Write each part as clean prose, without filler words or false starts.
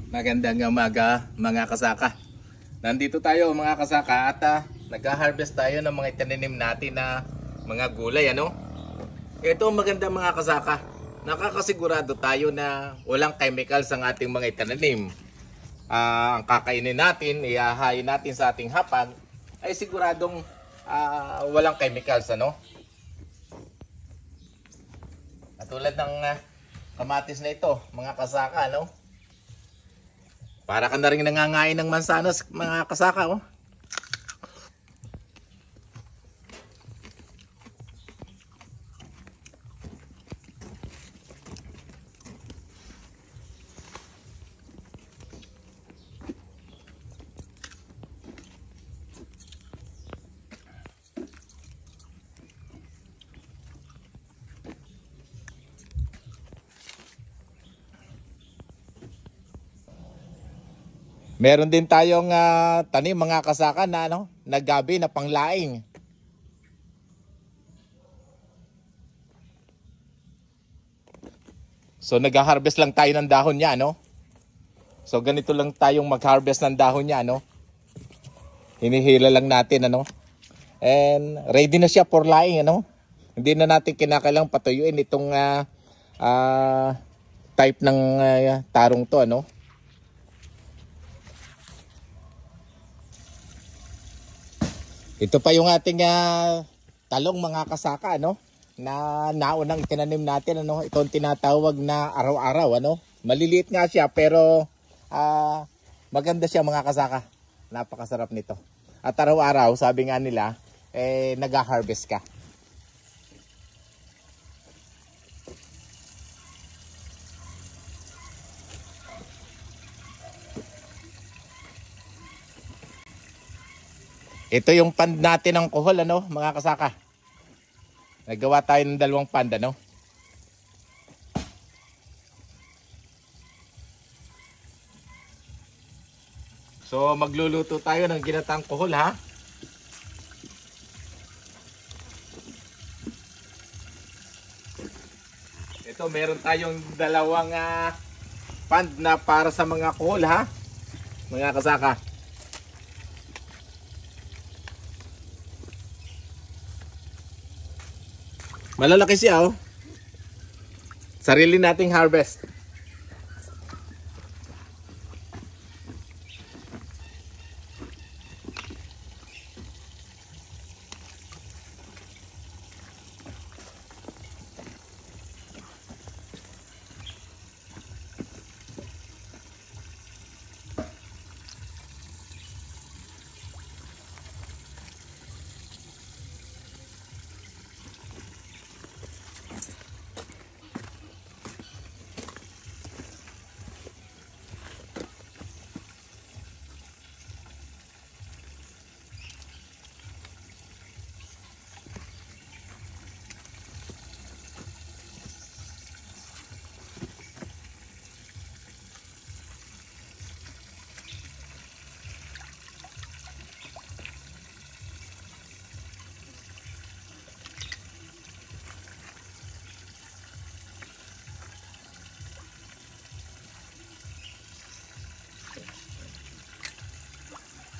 Magandang umaga mga kasaka. Nandito tayo mga kasaka at nag-harvest tayo ng mga itinanim natin na mga gulay ano. Ito maganda mga kasaka. Nakakasigurado tayo na walang chemicals ang ating mga itinanim. Ang kakainin natin, ihahain natin sa ating hapag ay siguradong walang chemicals ano. Katulad ng kamatis na ito mga kasaka no. Para ka na rin nangangain ng mansanas mga kasaka oh. Meron din tayong tanim mga kasaka na naggabi na panglaing. So nag-harvest lang tayo ng dahon niya no. So ganito lang tayong mag-harvest ng dahon niya no. Hinihila lang natin ano. And ready na siya for laing ano. Hindi na natin kinakailangang patuyuin itong type ng tarong to ano. Ito pa yung ating talong mga kasaka ano na naunang itinanim natin ano. Ito ang tinatawag na araw-araw ano. Maliliit nga siya pero maganda siya mga kasaka. Napakasarap nito. At araw-araw sabi nga nila nag-harvest ka. Ito yung pan natin ng kuhol ano, mga kasaka. Naggawa tayo ng dalawang pan ano. So magluluto tayo ng ginatang kuhol ha. Ito meron tayong dalawang pan na para sa mga kuhol ha. Mga kasaka. Malalaki siya oh. Sarili nating harvest.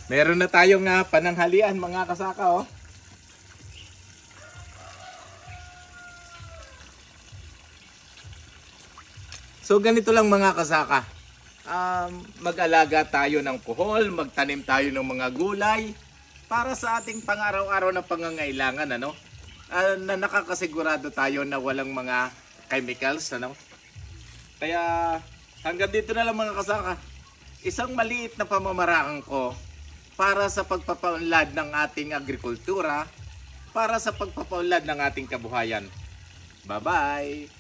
Meron na tayong pananghalian mga kasaka oh. So ganito lang mga kasaka. Mag-alaga tayo ng kuhol, magtanim tayo ng mga gulay para sa ating pang-araw-araw na pangangailangan ano. Na nakakasigurado tayo na walang mga chemicals ano. Kaya hanggang dito na lang mga kasaka. Isang maliit na pamamaraan ko para sa pagpapaunlad ng ating agrikultura, para sa pagpapaunlad ng ating kabuhayan. Bye-bye!